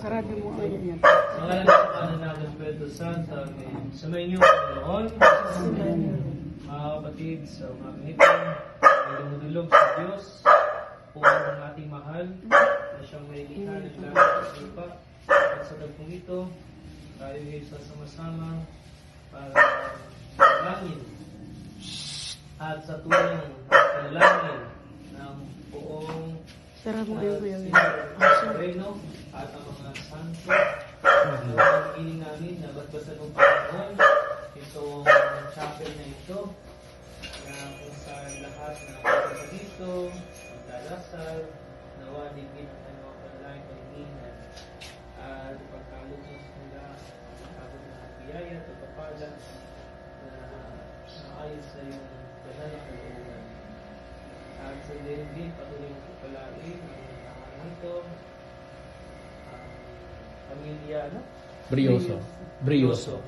Sarado mo ang yan. Mga anak ng Espiritu Santo, amen. Sumayin niyo, Panginoon. Mga kapatid, sa umagang ito, ay dumudulog sa Diyos, puwan ng ating mahal, na siyang may likha ng langit at lupa. At sa dagpong ito, tayo ay sasama-sama para langin at sa tulong ng langin ng buong Sarado mo yung Reno at ang mga santo. Ang ining namin na basbasan ng Panginoon itong chapel na ito na kung saan lahat na pagkasa dito magdarasal, nawa digit at mga panalangin pag-iinan at pagkalugos nila ang pagod ng biyaya at pagpapala na naayos sa iyong banal na kalooban. At sa din patuloy mo pagpalain ang tahanan ito, pamilya, no? Brioso.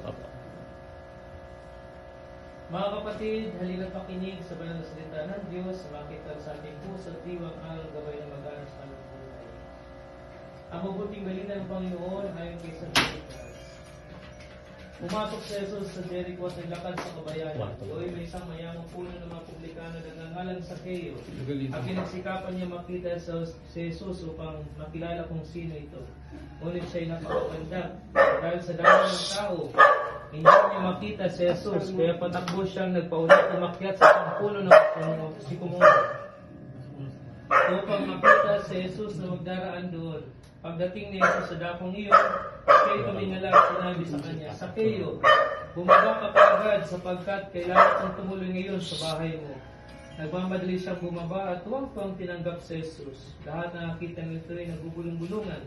Mga kapatid, halina't pakinig sa banal na salita ng Diyos, makita sa ating puso at diwang ang gabay na mag-anas sa aming buhay. Ang mabuting balita ng Panginoon ayon kay San Lucas. Pumasok si Jesus sa Jericho at naglakad sa kabayanan. Doon may isang mayamang puno ng mga publikano na nagngangalang Sakeo. Ang pinagsikapan niya makita si Jesus upang makilala kung sino ito. Ngunit siya'y napakapandag. Dahil sa dami ng tao, hindi niya makita si Jesus. Kaya patakbo siyang nagpaunat umakyat sa isang puno ng sikumulo. Upang makita si Jesus na magdaraan doon. Pagdating ni Jesus sa dakong iyon, siya'y tumingala at sinabi sa kanya, Sakeo, bumaba ka kaagad sapagkat kailangan kong tumuloy ngayon sa bahay mo. Nagmamadali siyang bumaba at tuwang-tuwang tinanggap si Jesus. Lahat na nakita nito ay nagbubulong-bulungan.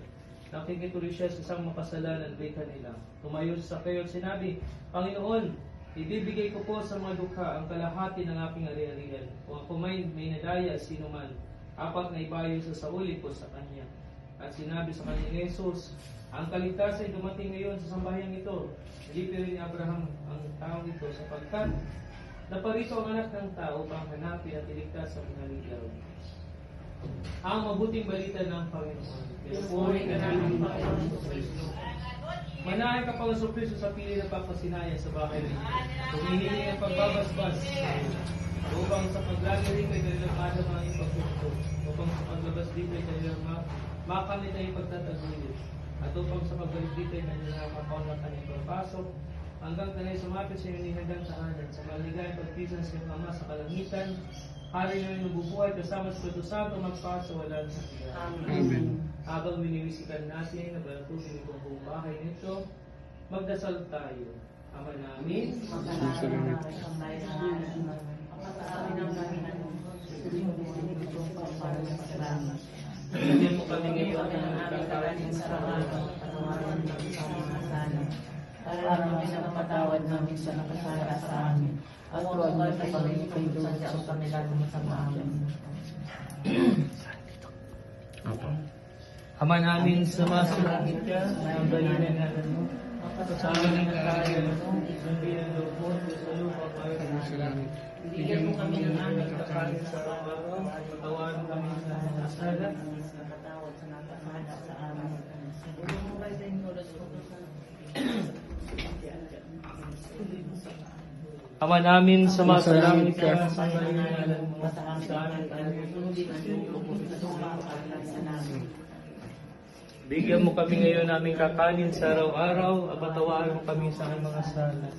Nakikituloy siya sa isang makasalanan bay kanila. Tumayo si Sakeo at sinabi, Panginoon, ibibigay ko po sa mga dukha ang kalahati ng aking ari-arian. Kung ako may nadaya sino man, 4 na ibayo sa sauli ko sa kanya. At sinabi sa kanya ni Jesus, ang kaligtasan ay dumating ngayon sa sambahyang ito. Hindi pero ni Abraham ang taong ito sapagkat naparito ang anak ng tao upang hanapin at iligtas sa mga ligaw. Ang mabuting balita ng Panginoon. Pinupuri ka namin, Panginoon sa Kristo. Manahin ka pang surpriso sa pili ng pagpasinaya sa bahay ninyo. Humihiling ang pagbabasbas upang sa paglagay kay kanilang adam ang ipagpukto. Upang sa paglabas dito ay kanilang makamit ay pagtataguyod. At upang sa pagbalik dito ay kanilang makaon na kanyang pagpasok. Hanggang kanay sumapit sa iyong hanggang tahanan. Sa maligayang pagpisan sa iyong Ama sa kalangitan. Hari namin nabubuhay kasama sa Espiritu Santo magpasawalan sa kanya. Amen. Habang minimisikan natin na balatusin itong buong bahay nito, magdasal tayo. Ama namin, bigyan mo kami ngayon ng aming kakanin sa araw at umaran namin sa mga kasalanan. Para namin ang patawad namin sa nakasala sa amin. At huwag mo sa pag-ibig sa kami lalo mo sa amin. Ama namin sa masulangit ka, ang balinan natin mo. Sa amin ang kakain mo, sabihin ang loob mo, sa lupa para sa langit. Bigyan mo kami ng aming kakain sa araw-araw, at patawarin kami sa mga kasala, sa patawad sa nakasala sa amin. Bigyan mo kayo sa inyo, Ama namin sa masalangit ka, sa ngalan mo, sa amin bigyan mo kami ngayon naming kakanin sa araw-araw, at patawarin mo kami sa aming mga sala.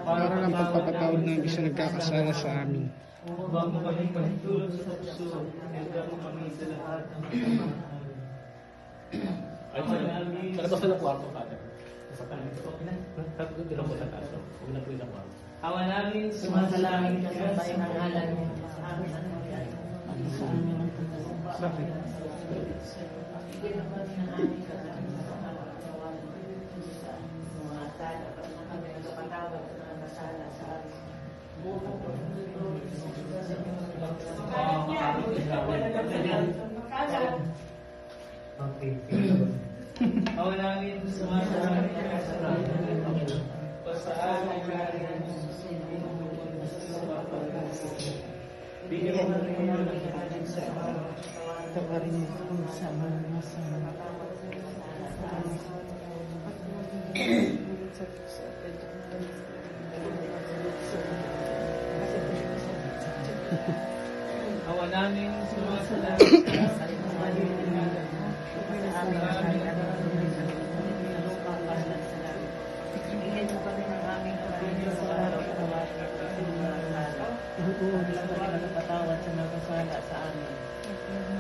Para lang pagpapatawad ng isa nagkakasala sa amin. Huwag mo kami pahintulot sa puso, at mo kami sa lahat ng kamahal. Ama namin, Ama namin, sumasalangit ka sa pangalan mo, sa amin ang nangyari, sa amin ang pagkakasala. Bigyan mo kami ng aming kakanin sa araw-araw, sa mga sala, at kami nagpapatawad sa mga nasala sa amin. Ama namin, sumasalangit ka sa pangalan mo, sa amin ang bigyan mo kami ng kakanin sa araw. Tawarin mo sa mga masama. Awa namin sumasalamat sa patawad sa mga kasala sa amin.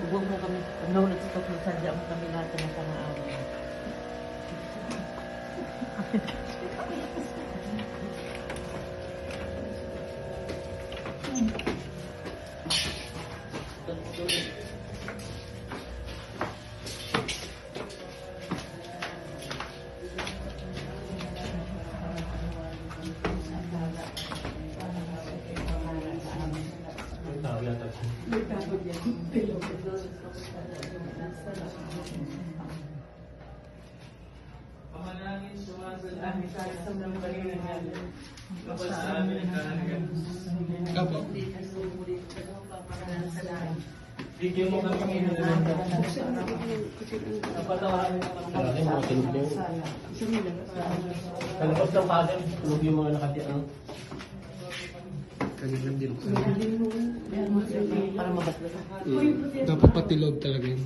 Huwag mo kami, no, nagsitok na sadya mo kami lahat ng pang-aamin. Ama namin sumasalamat sa mga Panginoon. Kapag sa amin ang kahalagan. Opo. Bigyan mo kami Panginoon. Napatawarin mo kami. Marami mga tulog na yun. Kalabas ng kanan, tulog yung mga nakatiyan. Kanilang din. Para mabasbas. Dapat patilog talaga yun.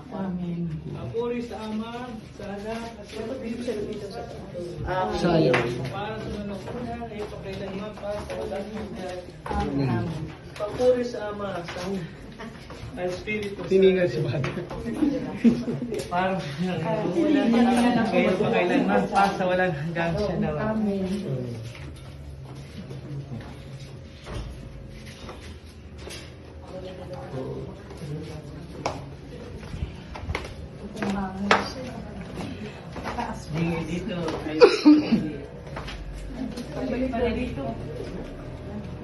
Amen. Ang puri sa Ama, sa Anak, at sa Espiritu Santo. Sayang. Para sa manungkulan ay pakailanman pa sa walang hanggan. Amen. Papuri sa Ama, sa Espiritu Santo. Tiningan si Bata. Para ngayon pakailanman pa sa walang hanggan siya naman. Amen. Dito ay balik pa dito.